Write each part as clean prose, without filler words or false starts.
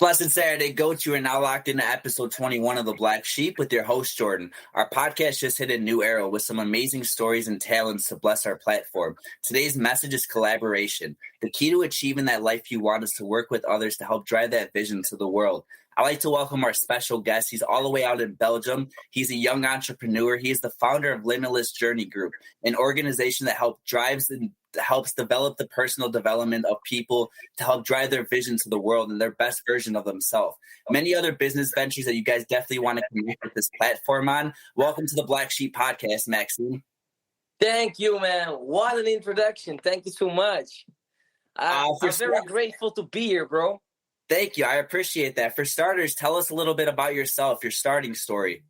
Blessed Saturday, Goats. You are now locked into episode 21 of The Black Sheep with your host, Jordan. Our podcast just hit a new era with some amazing stories and talents to bless our platform. Today's message is collaboration. The key to achieving that life you want is to work with others to help drive that vision to the world. I'd like to welcome our special guest. He's all the way out in Belgium. He's a young entrepreneur. He is the founder of Limitless Journey Group, an organization that helps develop the personal development of people to help drive their vision to the world and their best version of themselves. Many other business ventures that you guys definitely want to connect with this platform on. Welcome to the Black Sheep Podcast, Maxime. Thank you, man. What an introduction. Thank you so much. I'm very grateful to be here, bro. Thank you. I appreciate that. For starters, tell us a little bit about yourself, your starting story.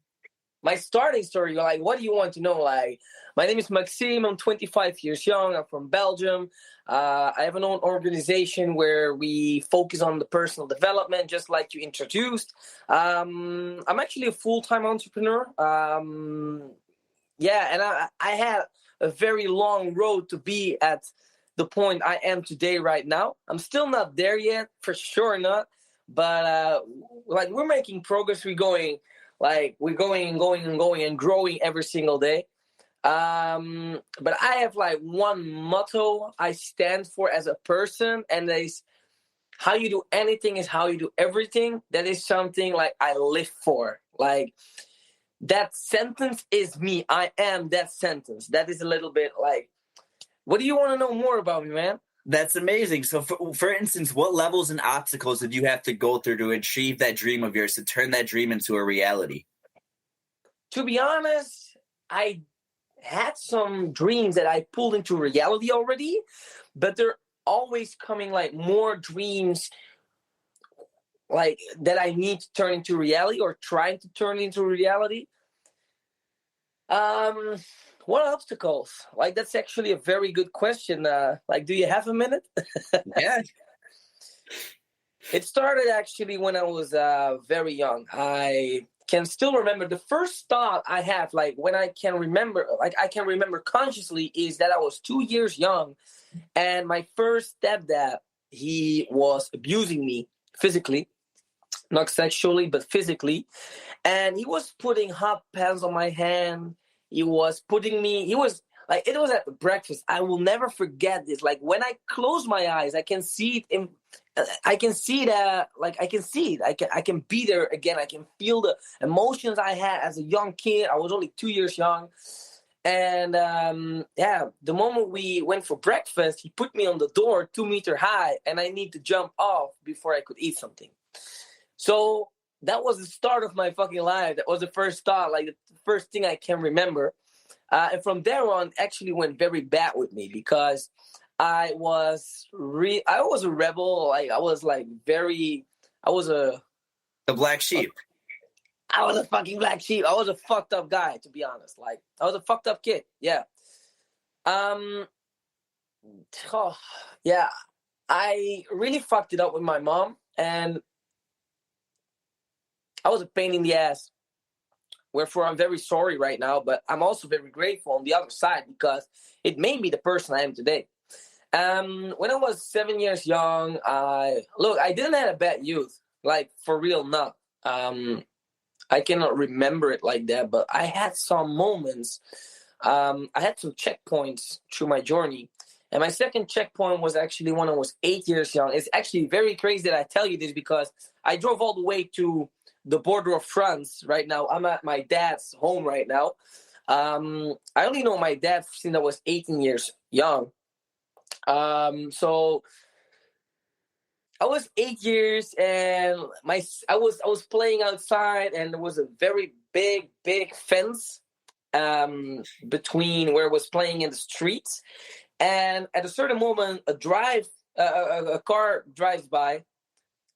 My starting story, like, what do you want to know? Like, my name is Maxime. I'm 25 years young. I'm from Belgium. I have an own organization where we focus on the personal development, just like you introduced. I'm actually a full-time entrepreneur. And I had a very long road to be at the point I am today right now. I'm still not there yet, for sure not. But, we're making progress. We're going and growing every single day. But I have one motto I stand for as a person, and that is how you do anything is how you do everything. That is something I live for. That sentence is me. I am that sentence. That is a little bit what do you want to know more about me, man? That's amazing. So, for instance, what levels and obstacles did you have to go through to achieve that dream of yours, to turn that dream into a reality? To be honest, I had some dreams that I pulled into reality already, but they're always coming more dreams that I need to turn into reality or trying to turn into reality. What obstacles? That's actually a very good question. Do you have a minute? Yeah. It started actually when I was very young. I can still remember the first thought I have, when I can remember, I can remember consciously, is that I was 2 years young, and my first stepdad, he was abusing me physically, not sexually, but physically, and he was putting hot pans on my hand. It was at breakfast. I will never forget this. When I close my eyes, I can see it. I can see that. I can see it. I can be there again. I can feel the emotions I had as a young kid. I was only 2 years young. And the moment we went for breakfast, he put me on the door 2 meters high, and I need to jump off before I could eat something. So that was the start of my fucking life. That was the first thought, the first thing I can remember. And from there on, actually went very bad with me because I was a rebel. The black sheep. I was a fucking black sheep. I was a fucked up guy, to be honest. I was a fucked up kid. Yeah. I really fucked it up with my mom, and I was a pain in the ass, wherefore I'm very sorry right now, but I'm also very grateful on the other side because it made me the person I am today. When I was 7 years young, I didn't have a bad youth, for real, not. I cannot remember it like that, but I had some moments. I had some checkpoints through my journey. And my second checkpoint was actually when I was 8 years young. It's actually very crazy that I tell you this because I drove all the way to the border of France right now. I'm at my dad's home right now. I only know my dad since I was 18 years young. So I was 8 years, and I was playing outside, and there was a very big fence between where I was playing and the streets. And at a certain moment, a car drives by.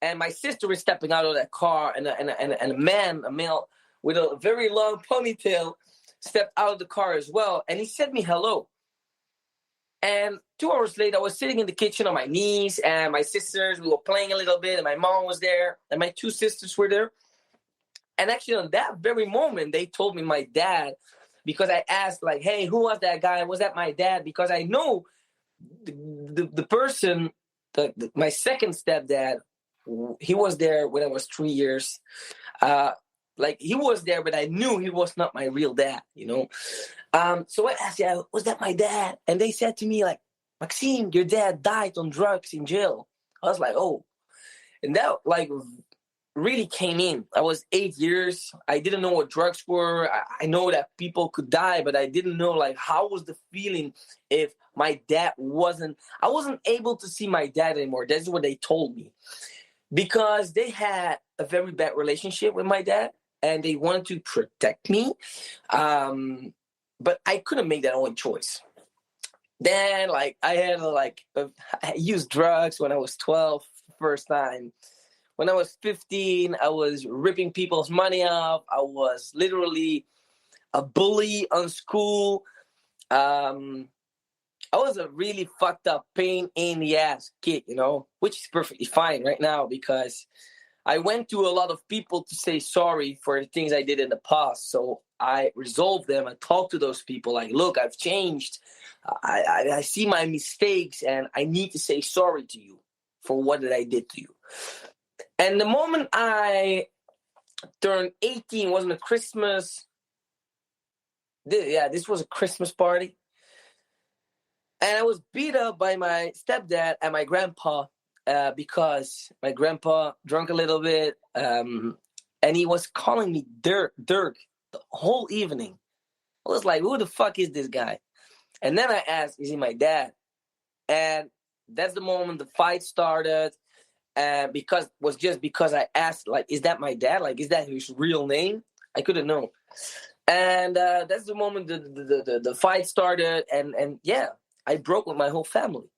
And my sister is stepping out of that car, and a male with a very long ponytail stepped out of the car as well. And he said me hello. And 2 hours later, I was sitting in the kitchen on my knees, and my sisters, we were playing a little bit, and my mom was there, and my 2 sisters were there. And actually, on that very moment, they told me my dad, because I asked, hey, who was that guy? Was that my dad? Because I know the person, my second stepdad, he was there when I was 3 years. Like he was there, but I knew he was not my real dad, you know? So I asked, yeah, was that my dad? And they said to me like, Maxime, your dad died on drugs in jail. I was like, oh. And that like really came in. I was 8 years. I didn't know what drugs were. I know that people could die, but I didn't know like how was the feeling if my dad I wasn't able to see my dad anymore. That's what they told me. Because they had a very bad relationship with my dad and they wanted to protect me. But I couldn't make that own choice. Then like I used drugs when I was 12 first time. When I was 15, I was ripping people's money off. I was literally a bully on school. I was a really fucked up pain in the ass kid, you know, which is perfectly fine right now because I went to a lot of people to say sorry for the things I did in the past. So I resolved them. I talked to those people like, look, I've changed. I see my mistakes and I need to say sorry to you for what that I did to you. And the moment I turned 18, wasn't a Christmas. This was a Christmas party. And I was beat up by my stepdad and my grandpa because my grandpa drank a little bit. And he was calling me Dirk the whole evening. I was like, who the fuck is this guy? And then I asked, is he my dad? And that's the moment the fight started. Because I asked, like, is that my dad? Like, is that his real name? I couldn't know. And that's the moment the fight started. And yeah, I broke with my whole family.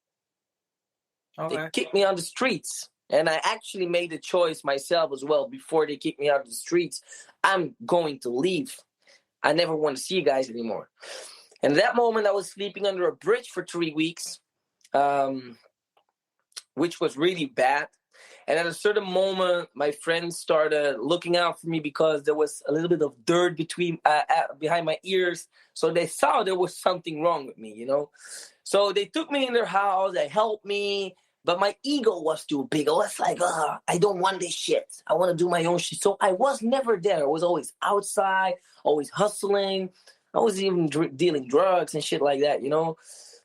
Okay. They kicked me on the streets. And I actually made a choice myself as well before they kicked me out of the streets. I'm going to leave. I never want to see you guys anymore. And at that moment, I was sleeping under a bridge for 3 weeks, which was really bad. And at a certain moment, my friends started looking out for me because there was a little bit of dirt behind my ears. So they saw there was something wrong with me, you know. So they took me in their house. They helped me. But my ego was too big. I was like, I don't want this shit. I want to do my own shit. So I was never there. I was always outside, always hustling. I was even dealing drugs and shit like that, you know.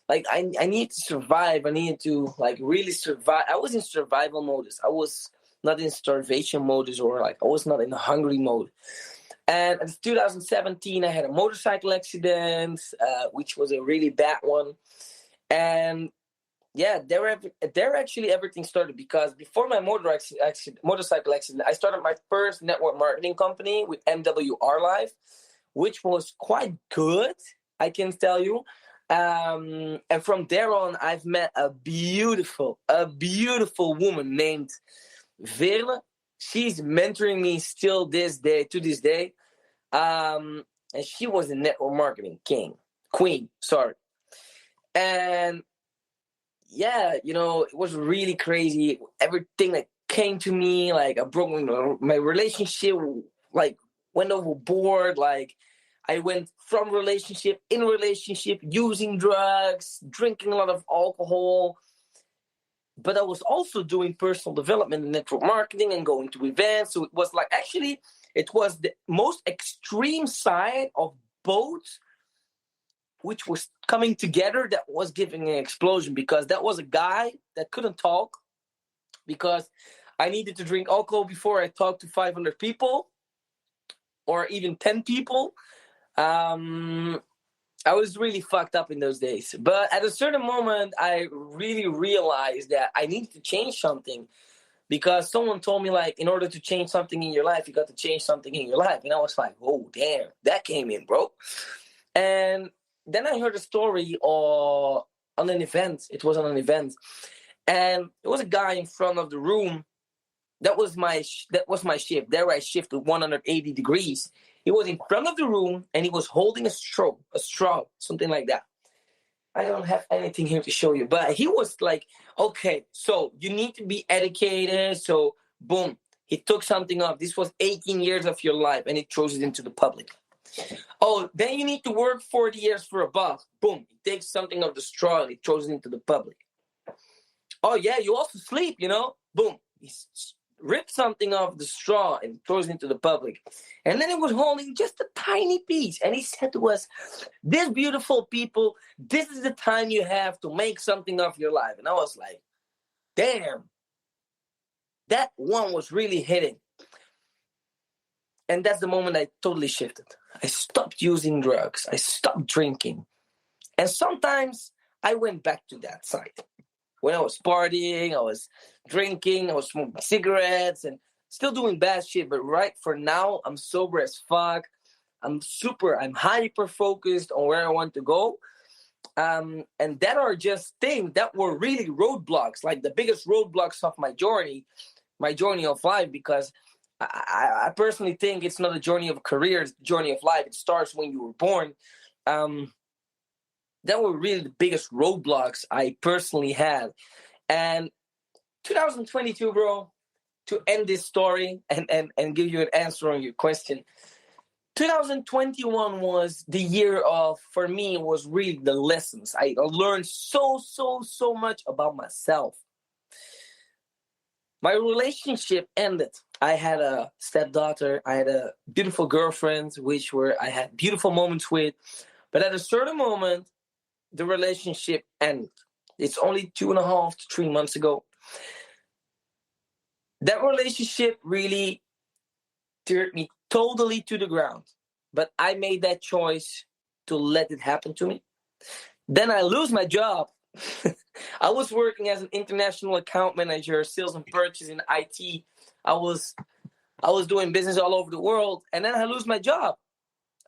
Like, I needed to survive. I needed to, like, really survive. I was in survival modus. I was not in starvation modus or, like, I was not in hungry mode. And in 2017, I had a motorcycle accident, which was a really bad one. And, yeah, there actually everything started because before my motorcycle accident, I started my first network marketing company with MWR Live, which was quite good, I can tell you. And from there on, I've met a beautiful woman named Veerle. She's mentoring me still to this day. And she was a network marketing queen. And yeah, you know, it was really crazy. Everything that came to me, like I broke my relationship, like went overboard, like I went from relationship, using drugs, drinking a lot of alcohol. But I was also doing personal development and network marketing and going to events. So it was like, actually, it was the most extreme side of both, which was coming together that was giving an explosion because that was a guy that couldn't talk because I needed to drink alcohol before I talked to 500 people or even 10 people. I was really fucked up in those days. But at a certain moment, I really realized that I needed to change something because someone told me, like, in order to change something in your life, you got to change something in your life. And I was like, oh, damn, that came in, bro. And then I heard a story on an event. It was on an event. And there was a guy in front of the room. That was my shift. There I shifted 180 degrees. He was in front of the room and he was holding a straw, something like that. I don't have anything here to show you, but he was like, okay, so you need to be educated. So boom, he took something off. This was 18 years of your life and he throws it into the public. Oh, then you need to work 40 years for a boss. Boom, he takes something of the straw and he throws it into the public. Oh yeah, you also sleep, you know? Boom, ripped something off the straw and throws it into the public. And then it was holding just a tiny piece. And he said to us, "This beautiful people, this is the time you have to make something of your life." And I was like, damn, that one was really hitting. And that's the moment I totally shifted. I stopped using drugs. I stopped drinking. And sometimes I went back to that side. When I was partying, I was drinking, I was smoking cigarettes and still doing bad shit. But right for now, I'm sober as fuck. I'm hyper focused on where I want to go. And that are just things that were really roadblocks, like the biggest roadblocks of my journey of life, because I personally think it's not a journey of a career, it's a journey of life. It starts when you were born. That were really the biggest roadblocks I personally had. And 2022, bro, to end this story and give you an answer on your question, 2021 was the year of, for me, was really the lessons. I learned so much about myself. My relationship ended. I had a stepdaughter. I had a beautiful girlfriend, I had beautiful moments with. But at a certain moment, the relationship ended. It's only 2.5 to 3 months ago. That relationship really teared me totally to the ground. But I made that choice to let it happen to me. Then I lose my job. I was working as an international account manager, sales and purchase in IT. I was doing business all over the world. And then I lose my job.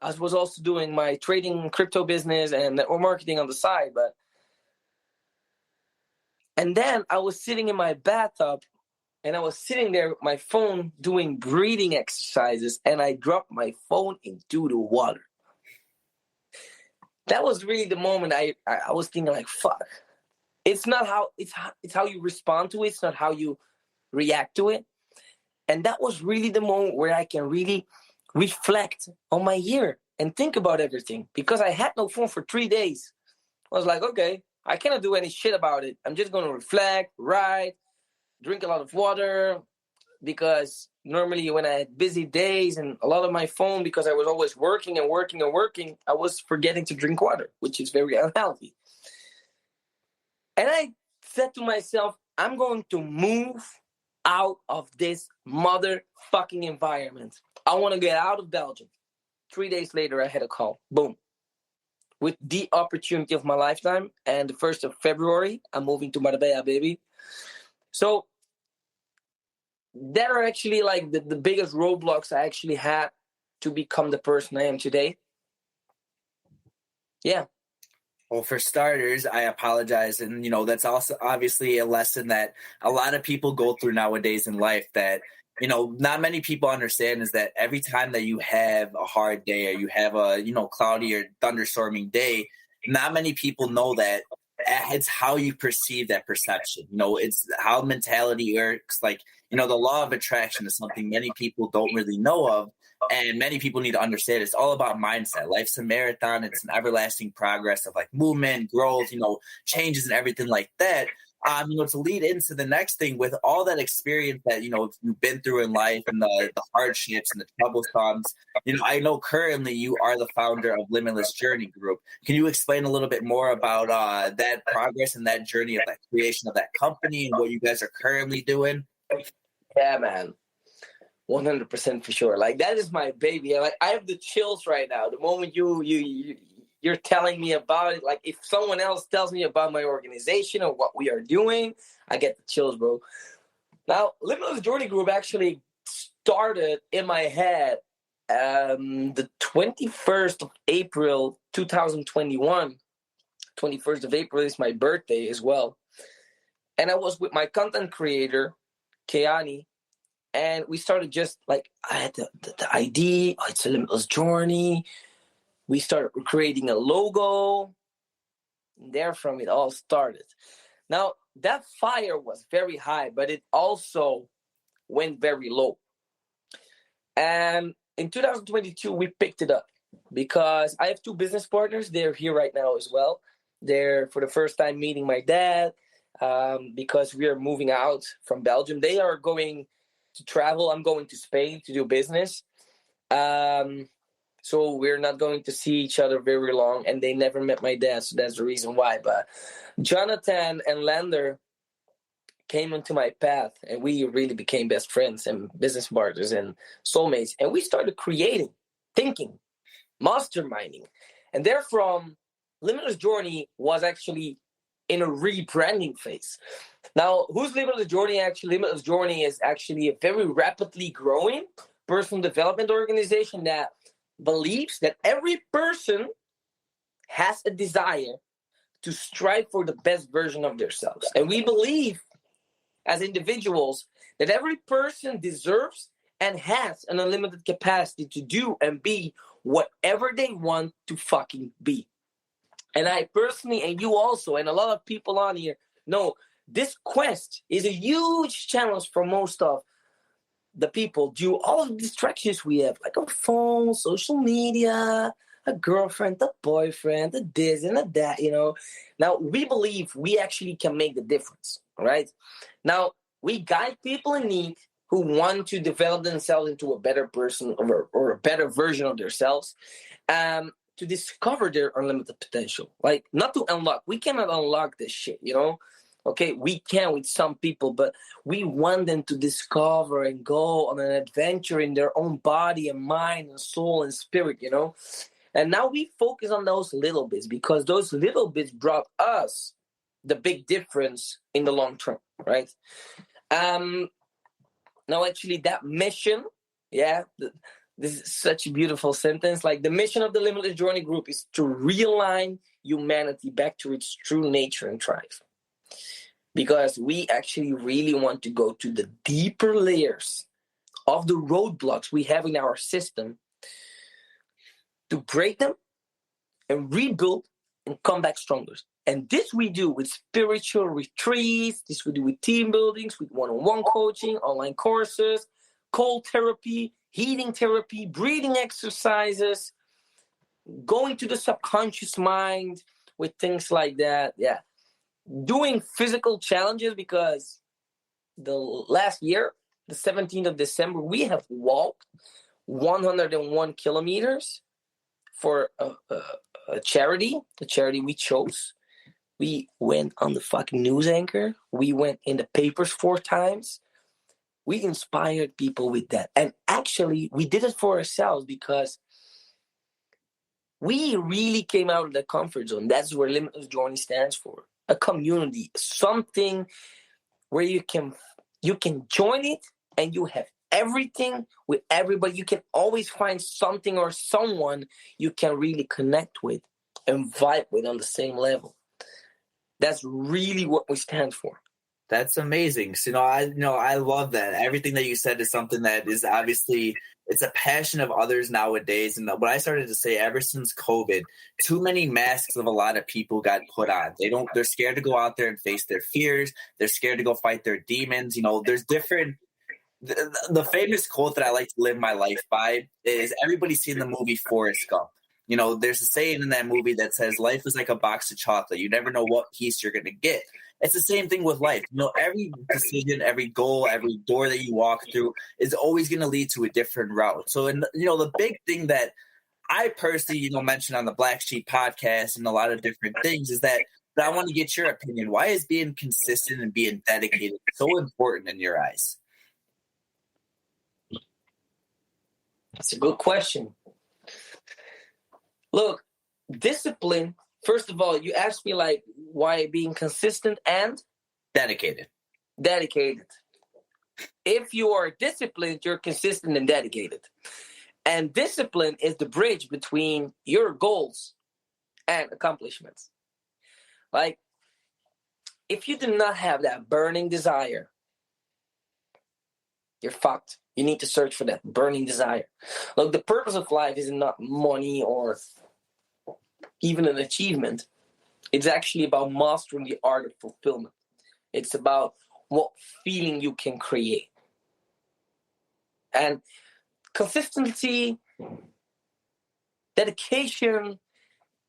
I was also doing my trading crypto business and network marketing on the side. And then I was sitting in my bathtub and I was sitting there with my phone doing breathing exercises, and I dropped my phone into the water. That was really the moment I was thinking, like, fuck. It's how you respond to it. It's not how you react to it. And that was really the moment where I can really reflect on my year and think about everything, because I had no phone for 3 days. I was like, okay, I cannot do any shit about it. I'm just going to reflect, write, drink a lot of water, because normally when I had busy days and a lot of my phone, because I was always working, I was forgetting to drink water, which is very unhealthy. And I said to myself, I'm going to move out of this motherfucking environment. I want to get out of Belgium. 3 days later, I had a call. Boom. With the opportunity of my lifetime. And the 1st of February, I'm moving to Marbella, baby. So that are actually like the biggest roadblocks I actually had to become the person I am today. Yeah. Well, for starters, I apologize. And, that's also obviously a lesson that a lot of people go through nowadays in life that, not many people understand, is that every time that you have a hard day or you have a, cloudy or thunderstorming day, not many people know that it's how you perceive that perception. It's how mentality works. Like, the law of attraction is something many people don't really know of. And many people need to understand it's all about mindset. Life's a marathon. It's an everlasting progress of like movement, growth, changes and everything like that. To lead into the next thing, with all that experience that, you've been through in life and the hardships and the troublesome, I know currently you are the founder of Limitless Journey Group. Can you explain a little bit more about that progress and that journey of that creation of that company and what you guys are currently doing? Yeah, man. 100% for sure. Like, that is my baby. Like, I have the chills right now. The moment you're telling me about it, like, if someone else tells me about my organization or what we are doing, I get the chills, bro. Now, Limitless Journey Group actually started in my head the 21st of April, 2021. 21st of April is my birthday as well. And I was with my content creator, Keani, and we started just like, I had the idea, it's a Limitless Journey. We started creating a logo. And therefrom, it all started. Now, that fire was very high, but it also went very low. And in 2022, we picked it up because I have 2 business partners. They're here right now as well. They're for the first time meeting my dad. because we are moving out from Belgium. They are going to travel. I'm going to Spain to do business. So we're not going to see each other very long, and they never met my dad, so that's the reason why. But Jonathan and Lander came into my path, and we really became best friends and business partners and soulmates. And we started creating, thinking, masterminding. And therefrom, Limitless Journey was actually in a rebranding phase. Now, who's Limitless Journey? Actually, Limitless Journey is actually a very rapidly growing personal development organization that believes that every person has a desire to strive for the best version of themselves. And we believe as individuals that every person deserves and has an unlimited capacity to do and be whatever they want to fucking be. And I personally, and you also, and a lot of people on here know this quest is a huge challenge for most of the people due to all the distractions we have, like a phone, social media, a girlfriend, a boyfriend, a this and a that, you know. Now, we believe we actually can make the difference, all right? Now, we guide people in need who want to develop themselves into a better person or a better version of themselves, to discover their unlimited potential. Like, not to unlock. We cannot unlock this shit, you know? Okay, we can with some people, but we want them to discover and go on an adventure in their own body and mind and soul and spirit, you know? And now we focus on those little bits because those little bits brought us the big difference in the long term, right? Now, actually, that mission, this is such a beautiful sentence. Like, the mission of the Limitless Journey Group is to realign humanity back to its true nature and thrive. Because we actually really want to go to the deeper layers of the roadblocks we have in our system to break them and rebuild and come back stronger. And this we do with spiritual retreats, this we do with team buildings, with one-on-one coaching, online courses, cold therapy, heating therapy, breathing exercises, going to the subconscious mind with things like that. Yeah. Doing physical challenges because the last year, the 17th of December, we have walked 101 kilometers for a charity, the charity we chose. We went on the fucking news anchor. We went in the papers 4 times. We inspired people with that. And actually, we did it for ourselves because we really came out of the comfort zone. That's where Limitless Journey stands for. A community, something where you can join it and you have everything with everybody. You can always find something or someone you can really connect with and vibe with on the same level. That's really what we stand for. That's amazing. So, I love that. Everything that you said is something that is obviously, it's a passion of others nowadays. And what I started to say ever since COVID, too many masks of a lot of people got put on. They're scared to go out there and face their fears. They're scared to go fight their demons. You know, there's different, the famous quote that I like to live my life by is everybody's seen the movie Forrest Gump. You know, there's a saying in that movie that says life is like a box of chocolate. You never know what piece you're going to get. It's the same thing with life. You know, every decision, every goal, every door that you walk through is always going to lead to a different route. So, the big thing that I personally, mentioned on the Black Sheep podcast and a lot of different things is that I want to get your opinion. Why is being consistent and being dedicated so important in your eyes? That's a good question. Look, discipline, first of all, you asked me like why being consistent and dedicated. If you are disciplined, you're consistent and dedicated. And discipline is the bridge between your goals and accomplishments. Like, if you do not have that burning desire, you're fucked. You need to search for that burning desire. Look, the purpose of life is not money or even an achievement. It's actually about mastering the art of fulfillment. It's about what feeling you can create. And consistency, dedication,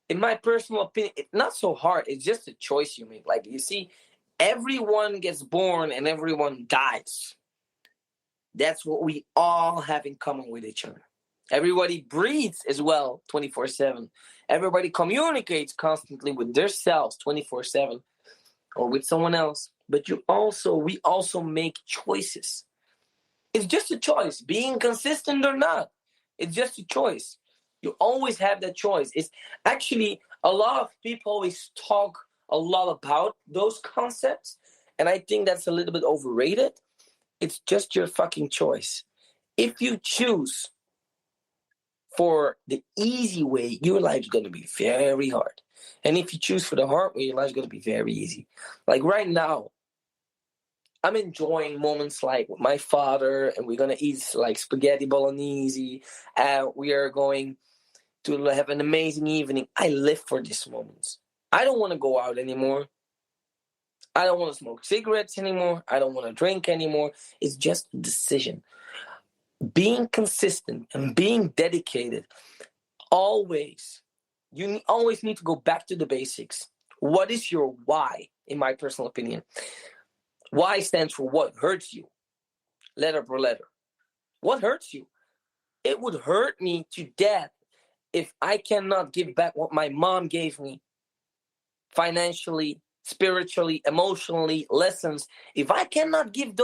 in my personal opinion, it's not so hard. It's just a choice you make. Like, you see, everyone gets born and everyone dies. That's what we all have in common with each other. Everybody breathes as well 24/7. Everybody communicates constantly with themselves 24/7 or with someone else. But we also make choices. It's just a choice, being consistent or not. It's just a choice. You always have that choice. It's actually a lot of people always talk a lot about those concepts, and I think that's a little bit overrated. It's just your fucking choice. If you choose for the easy way, your life's going to be very hard. And if you choose for the hard way, your life's going to be very easy. Like right now, I'm enjoying moments like with my father, and we're going to eat like spaghetti bolognese. We are going to have an amazing evening. I live for these moments. I don't want to go out anymore. I don't want to smoke cigarettes anymore. I don't want to drink anymore. It's just a decision. Being consistent and being dedicated, always, you always need to go back to the basics. What is your why, in my personal opinion? Why stands for what hurts you, letter per letter. What hurts you? It would hurt me to death if I cannot give back what my mom gave me financially, spiritually, emotionally, lessons. If I cannot give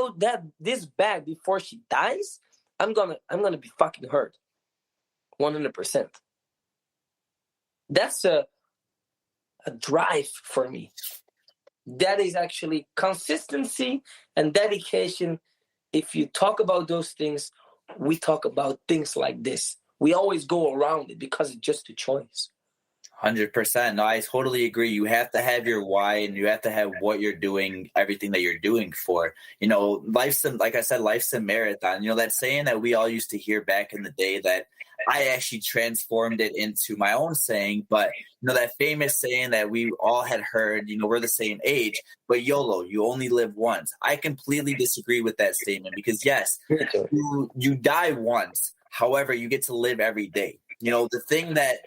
this back before she dies, I'm gonna be fucking hurt. 100%. That's a drive for me. That is actually consistency and dedication. If you talk about those things, we talk about things like this. We always go around it because it's just a choice. 100%. No, I totally agree. You have to have your why, and you have to have what you're doing, everything that you're doing for. Like I said, life's a marathon. That saying that we all used to hear back in the day that I actually transformed it into my own saying. But, that famous saying that we all had heard, we're the same age, but YOLO, you only live once. I completely disagree with that statement because, yes, you die once. However, you get to live every day. The thing that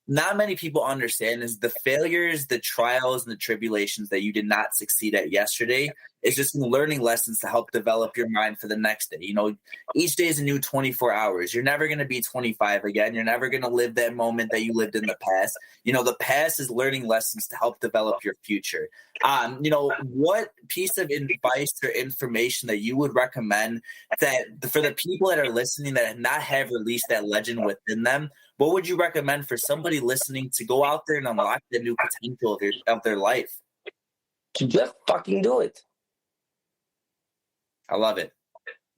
not many people understand is the failures, the trials, and the tribulations that you did not succeed at yesterday is just learning lessons to help develop your mind for the next day. Each day is a new 24 hours. You're never going to be 25 again. You're never going to live that moment that you lived in the past. The past is learning lessons to help develop your future. What piece of advice or information that you would recommend that for the people that are listening that not have released that legend within them, what would you recommend for somebody listening to go out there and unlock the new potential of their life? To just fucking do it. I love it.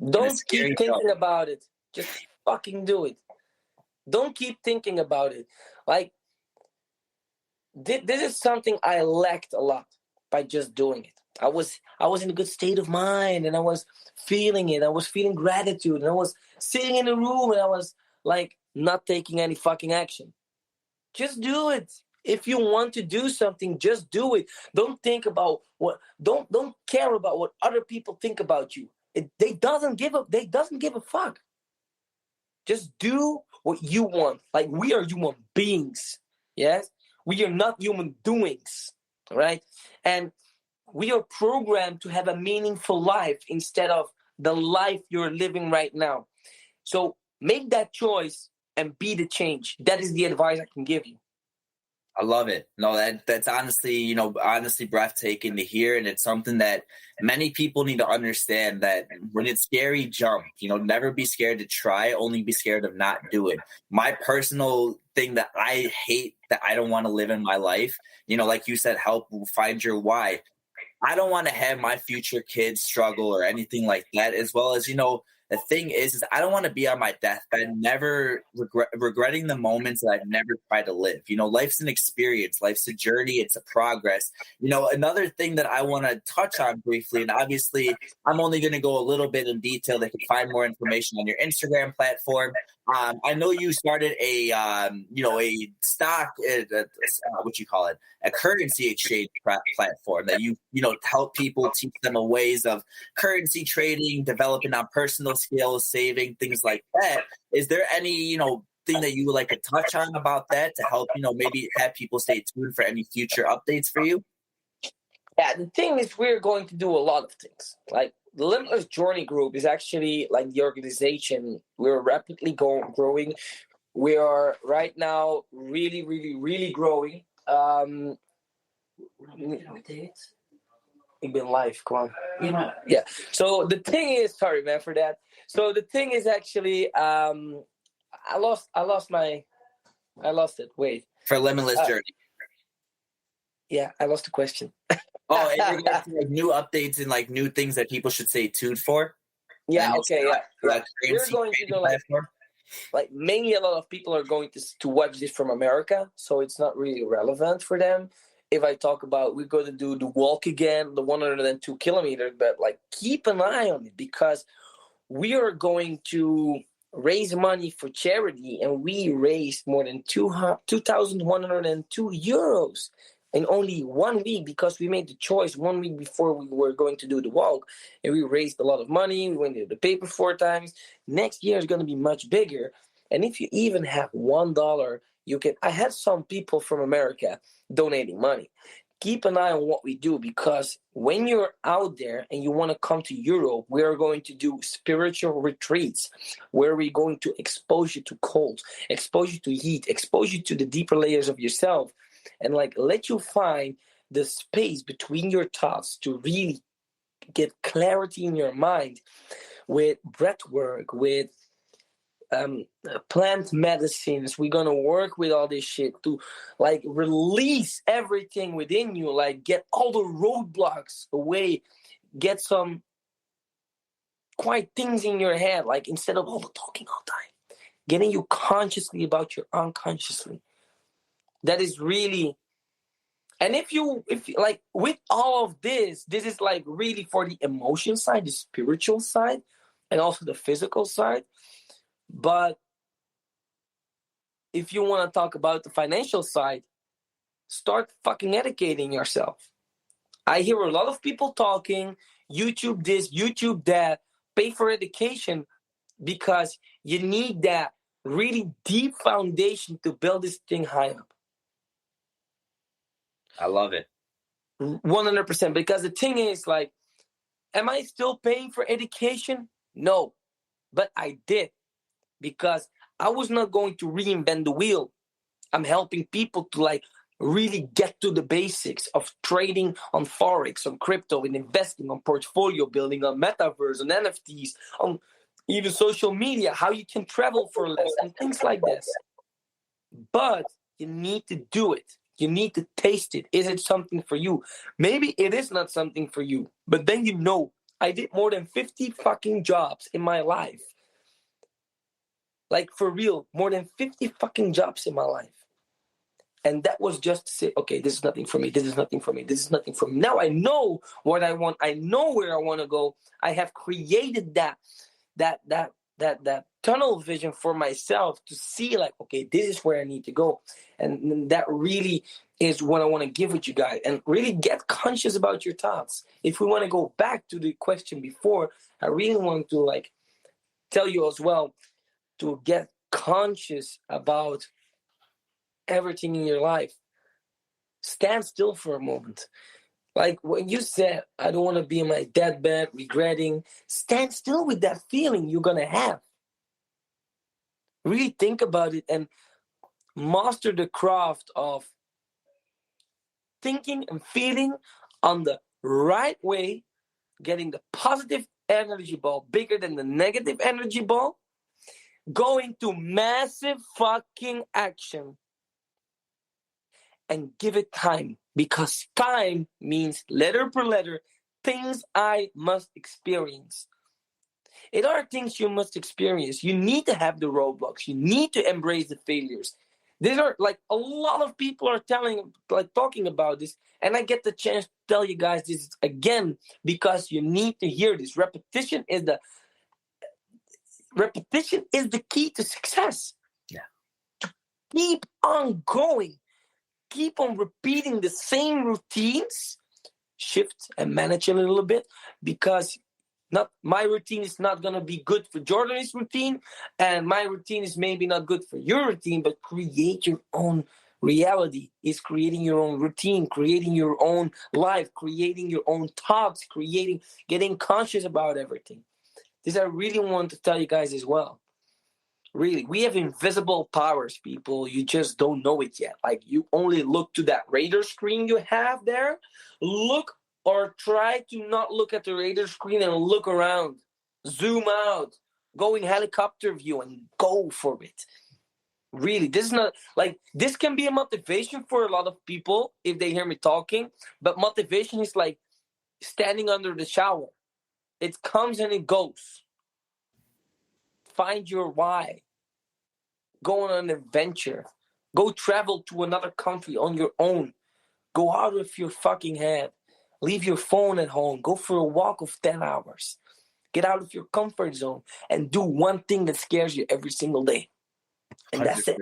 Don't keep thinking about it. Just fucking do it. Don't keep thinking about it. Like, this is something I lacked a lot by just doing it. I was in a good state of mind, and I was feeling it. I was feeling gratitude, and I was sitting in the room, and I was like not taking any fucking action. Just do it. If you want to do something, just do it. Don't think about don't care about what other people think about you. They doesn't give a fuck. Just do what you want. Like, we are human beings. Yes? We are not human doings. Right? And we are programmed to have a meaningful life instead of the life you're living right now. So make that choice and be the change. That is the advice I can give you. I love it. No, that's honestly breathtaking to hear. And it's something that many people need to understand, that when it's scary, jump. Never be scared to try, only be scared of not doing. My personal thing that I hate, that I don't want to live in my life, like you said, help find your why. I don't want to have my future kids struggle or anything like that, as well as, the thing is I don't want to be on my deathbed never regretting the moments that I've never tried to live. Life's an experience. Life's a journey. It's a progress. Another thing that I want to touch on briefly, and obviously I'm only going to go a little bit in detail. They can find more information on your Instagram platform. I know you started a stock, a currency exchange platform that you help people, teach them a ways of currency trading, developing on personal skills, saving, things like that. Is there any, thing that you would like to touch on about that to help, maybe have people stay tuned for any future updates for you? Yeah, the thing is, we're going to do a lot of things. Like the Limitless Journey Group is actually like the organization. We're rapidly growing. We are right now really, really, really growing. Ik ben live, come on. Yeah. So the thing is, sorry man for that. So the thing is actually, I lost it. Wait. For Limitless Journey. Yeah, I lost the question. Oh, in regards to like new updates and like new things that people should stay tuned for. Yeah. Okay. Yeah. We're going to do like mainly a lot of people are going to watch this from America, so it's not really relevant for them. If I talk about we're going to do the walk again, the 102 kilometers, but like keep an eye on it because we are going to raise money for charity, and we raised more than 2,102 euros in only 1 week because we made the choice 1 week before we were going to do the walk, and we raised a lot of money. We went to the paper 4 times. Next year is going to be much bigger, and if you even have $1, you can. I had some people from America donating money. Keep an eye on what we do because when you're out there and you want to come to Europe, we are going to do spiritual retreats where we're going to expose you to cold, expose you to heat, expose you to the deeper layers of yourself, and like let you find the space between your thoughts to really get clarity in your mind with breath work, with plant medicines. We're gonna work with all this shit to like release everything within you, like get all the roadblocks away, get some quiet things in your head, like instead of all the talking all the time, getting you consciously about your unconsciously. That is really, and if you like with all of this is like really for the emotion side, the spiritual side, and also the physical side. But if you want to talk about the financial side, start fucking educating yourself. I hear a lot of people talking, YouTube this, YouTube that, pay for education because you need that really deep foundation to build this thing high up. I love it. 100%. Because the thing is, like, am I still paying for education? No. But I did. Because I was not going to reinvent the wheel. I'm helping people to like really get to the basics of trading on Forex, on crypto, and investing, on portfolio building, on metaverse, on NFTs, on even social media, how you can travel for less, and things like this. But you need to do it. You need to taste it. Is it something for you? Maybe it is not something for you. But then you know, I did more than 50 fucking jobs in my life. Like, for real, more than 50 fucking jobs in my life. And that was just to say, okay, this is nothing for me. This is nothing for me. This is nothing for me. Now I know what I want. I know where I want to go. I have created that tunnel vision for myself to see like, okay, this is where I need to go. And that really is what I want to give with you guys. And really get conscious about your thoughts. If we want to go back to the question before, I really want to like tell you as well, to get conscious about everything in your life. Stand still for a moment. Like when you said, I don't want to be in my deathbed regretting, stand still with that feeling you're going to have. Really think about it and master the craft of thinking and feeling on the right way, getting the positive energy ball bigger than the negative energy ball, going to massive fucking action and give it time, because time means letter per letter things I must experience. It are things you must experience. You need to have the roadblocks. You need to embrace the failures. These are like a lot of people are talking about this, and I get the chance to tell you guys this again because you need to hear this. Repetition is the key to success. Yeah. To keep on going. Keep on repeating the same routines. Shift and manage a little bit, because not my routine is not going to be good for Jordan's routine, and my routine is maybe not good for your routine, but create your own Reality is creating your own routine, creating your own life, creating your own thoughts, getting conscious about everything. This I really want to tell you guys as well. Really, we have invisible powers, people. You just don't know it yet. Like, you only look to that radar screen you have there. Look, or try to not look at the radar screen and look around. Zoom out. Go in helicopter view and go for it. Really, this is not like, this can be a motivation for a lot of people if they hear me talking, but motivation is like standing under the shower. It comes and it goes. Find your why. Go on an adventure. Go travel to another country on your own. Go out of your fucking head. Leave your phone at home. Go for a walk of 10 hours. Get out of your comfort zone and do one thing that scares you every single day. And 100%. that's it.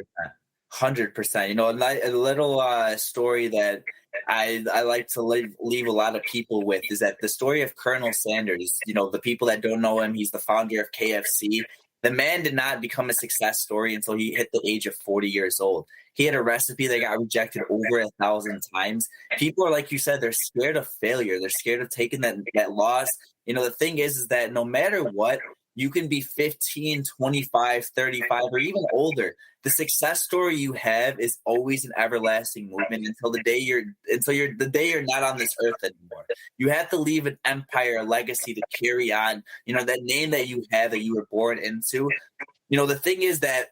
100%. You know, a little story that I like to leave a lot of people with is that the story of Colonel Sanders. You know, the people that don't know him, he's the founder of KFC. The man did not become a success story until he hit the age of 40 years old. He had a recipe that got rejected over 1,000 times. People are, like you said, they're scared of failure. They're scared of taking that loss. You know, the thing is that no matter what, you can be 15, 25, 35, or even older. The success story you have is always an everlasting movement until the day you're not on this earth anymore. You have to leave an empire, a legacy to carry on. You know, that name that you have, that you were born into. You know, the thing is that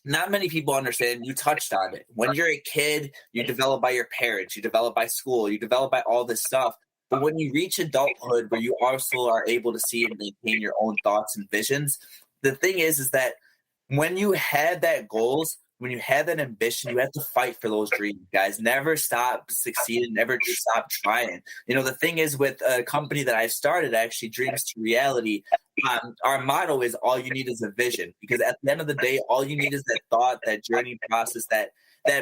not many people understand. You touched on it. When you're a kid, you develop by your parents, you develop by school, you develop by all this stuff. But when you reach adulthood, where you also are able to see and maintain your own thoughts and visions, the thing is that when you have that goals, when you have that ambition, you have to fight for those dreams, guys. Never stop succeeding. Never stop trying. You know, the thing is, with a company that I started, actually, Dreams to Reality, our motto is all you need is a vision. Because at the end of the day, all you need is that thought, that journey process, that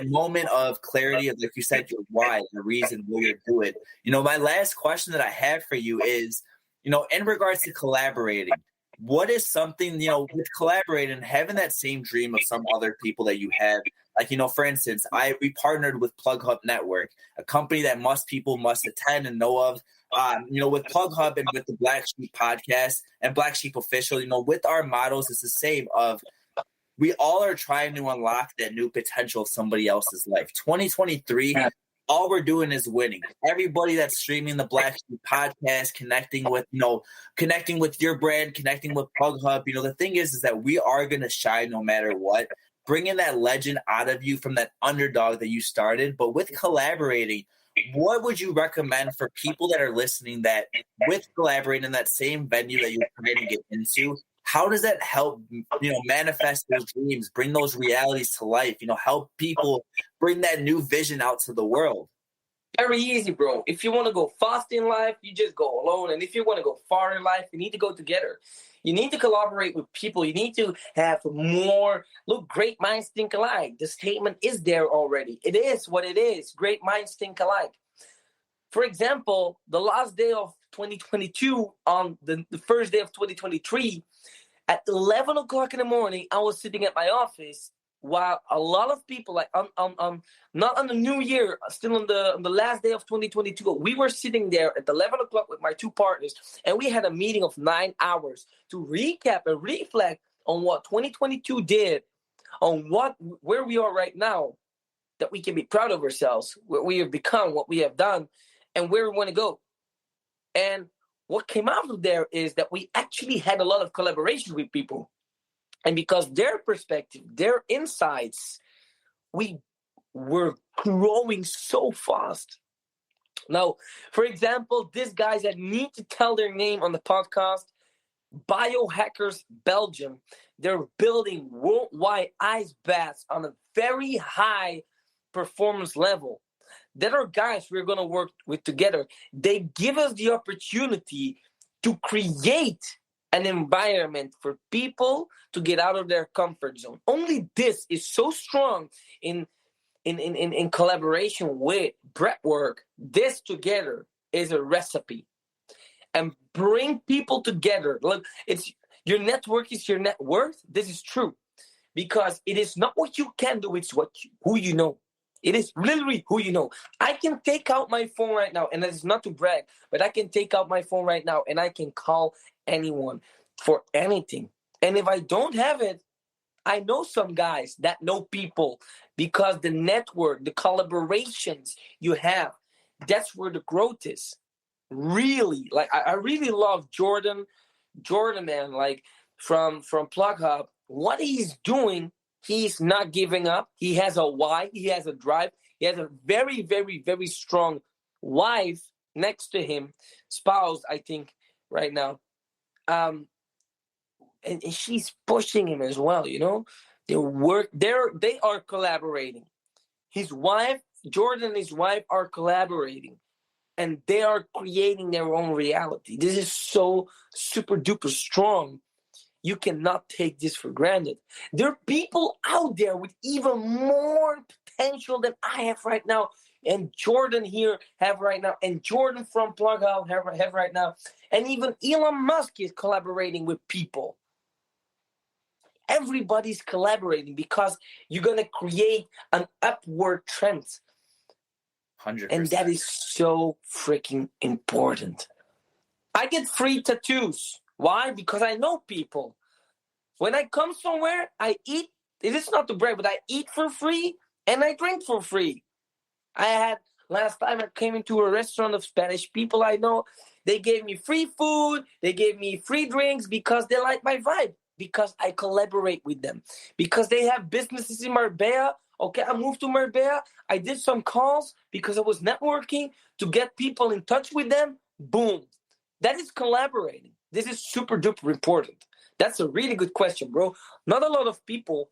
moment of clarity of, like you said, your why, the reason why you're doing it. You know, my last question that I have for you is, you know, in regards to collaborating, what is something, you know, with collaborating, having that same dream of some other people that you have? Like, you know, for instance, we partnered with Plug Hub Network, a company that people must attend and know of. You know, with Plug Hub and with the Black Sheep podcast and Black Sheep Official, you know, with our models, it's the same of, we all are trying to unlock that new potential of somebody else's life. 2023, all we're doing is winning. Everybody that's streaming the Black Sheep podcast, connecting with your brand, connecting with Plug Hub. You know, the thing is that we are going to shine no matter what, bringing that legend out of you from that underdog that you started. But with collaborating, what would you recommend for people that are listening that with collaborating in that same venue that you're trying to get into? How does that help, you know, manifest those dreams, bring those realities to life, you know, help people bring that new vision out to the world? Very easy, bro. If you want to go fast in life, you just go alone. And if you want to go far in life, you need to go together. You need to collaborate with people. You need to have more. Look, great minds think alike. The statement is there already. It is what it is. Great minds think alike. For example, the last day of 2022, on the first day of 2023, at 11 o'clock in the morning, I was sitting at my office while a lot of people, like not on the new year, still on the last day of 2022, we were sitting there at 11 o'clock with my two partners, and we had a meeting of 9 hours to recap and reflect on what 2022 did, on where we are right now, that we can be proud of ourselves, what we have become, what we have done, and where we want to go. And what came out of there is that we actually had a lot of collaboration with people. And because their perspective, their insights, we were growing so fast. Now, for example, these guys that need to tell their name on the podcast, Biohackers Belgium, they're building worldwide ice baths on a very high performance level. That are guys we're going to work with together. They give us the opportunity to create an environment for people to get out of their comfort zone. Only this is so strong in collaboration with Breathwork. This together is a recipe. And bring people together. Look, it's your network is your net worth. This is true. Because it is not what you can do, it's who you know. It is literally who you know. I can take out my phone right now, and that is not to brag, but I can take out my phone right now and I can call anyone for anything. And if I don't have it, I know some guys that know people because the network, the collaborations you have, that's where the growth is. Really, like I really love Jordan, man, like from Plug Hub. What he's doing, he's not giving up. He has a why, he has a drive, he has a very, very, very strong wife next to him, spouse, I think, right now. And she's pushing him as well, you know. They are collaborating. His wife, Jordan and his wife are collaborating. And they are creating their own reality. This is so super duper strong. You cannot take this for granted. There are people out there with even more potential than I have right now. And Jordan here have right now. And Jordan from Plug Hub have right now. And even Elon Musk is collaborating with people. Everybody's collaborating because you're going to create an upward trend. 100%. And that is so freaking important. I get free tattoos. Why? Because I know people. When I come somewhere, I eat. It is not to brag, but I eat for free and I drink for free. Last time I came into a restaurant of Spanish people I know, they gave me free food, they gave me free drinks because they like my vibe, because I collaborate with them, because they have businesses in Marbella. Okay, I moved to Marbella. I did some calls because I was networking to get people in touch with them. Boom. That is collaborating. This is super duper important. That's a really good question, bro. Not a lot of people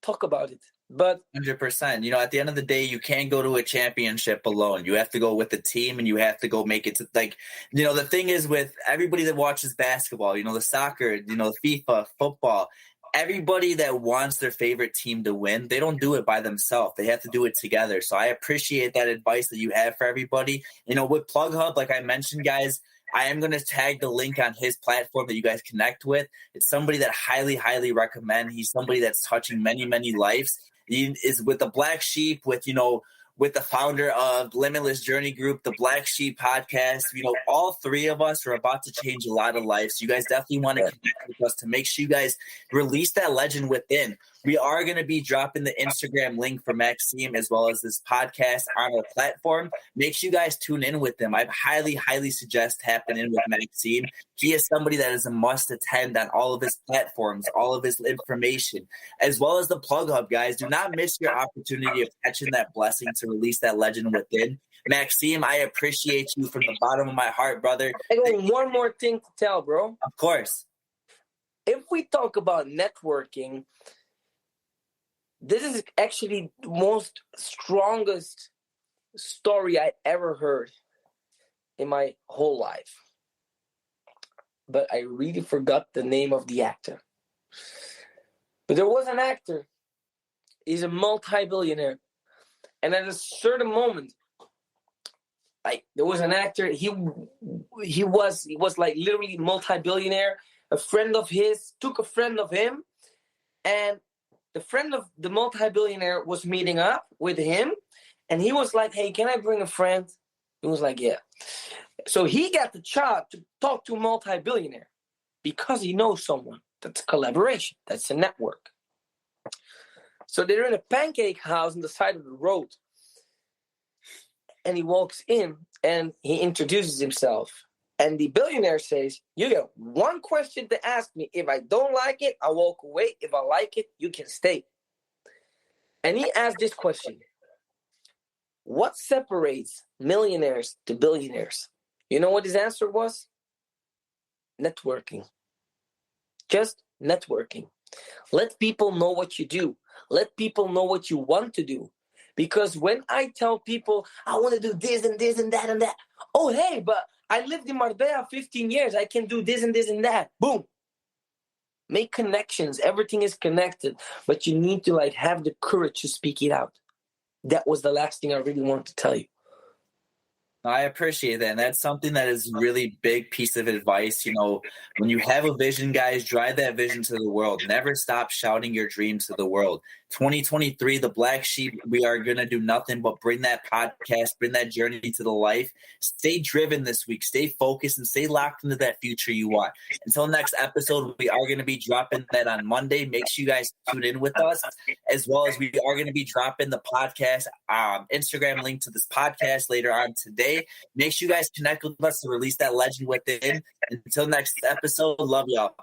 talk about it, but 100%. You know, at the end of the day, you can't go to a championship alone. You have to go with the team, and you have to go make it to, like, you know, the thing is with everybody that watches basketball, you know, the soccer, you know, FIFA, football, everybody that wants their favorite team to win, they don't do it by themselves. They have to do it together. So I appreciate that advice that you have for everybody. You know, with Plug Hub, like I mentioned, guys, I am going to tag the link on his platform that you guys connect with. It's somebody that highly, highly recommend. He's somebody that's touching many, many lives. He is with the Black Sheep, with, you know, with the founder of Limitless Journey Group, the Black Sheep podcast. You know, all three of us are about to change a lot of lives. So you guys definitely want to connect with us to make sure you guys release that legend within. We are going to be dropping the Instagram link for Maxime as well as this podcast on our platform. Make sure you guys tune in with him. I highly, highly suggest tapping in with Maxime. He is somebody that is a must attend on all of his platforms, all of his information, as well as the Plug Hub, guys. Do not miss your opportunity of catching that blessing to release that legend within. Maxime, I appreciate you from the bottom of my heart, brother. I got one more thing to tell, bro. Of course. If we talk about networking, this is actually the most strongest story I ever heard in my whole life. But I really forgot the name of the actor. But there was an actor. He's a multi-billionaire. And at a certain moment, like there was an actor, he was like literally multi-billionaire. A friend of his took a friend of him, and the friend of the multi-billionaire was meeting up with him, and he was like, "Hey, can I bring a friend?" He was like, "Yeah." So he got the job to talk to a multi-billionaire because he knows someone. That's a collaboration. That's a network. So they're in a pancake house on the side of the road, and he walks in and he introduces himself. And the billionaire says, "You got one question to ask me. If I don't like it, I walk away. If I like it, you can stay." And he asked this question: what separates millionaires to billionaires? You know what his answer was? Networking. Just networking. Let people know what you do. Let people know what you want to do. Because when I tell people, I want to do this and this and that and that. Oh, hey, but I lived in Marbella 15 years. I can do this and this and that. Boom. Make connections. Everything is connected. But you need to have the courage to speak it out. That was the last thing I really wanted to tell you. I appreciate that. And that's something that is really big piece of advice. You know, when you have a vision, guys, drive that vision to the world. Never stop shouting your dreams to the world. 2023, the Black Sheep, we are going to do nothing but bring that podcast, bring that journey to the life. Stay driven this week. Stay focused and stay locked into that future you want. Until next episode, we are going to be dropping that on Monday. Make sure you guys tune in with us, as well as we are going to be dropping the podcast Instagram link to this podcast later on today. Make sure you guys connect with us to release that legend within. Until next episode, love y'all.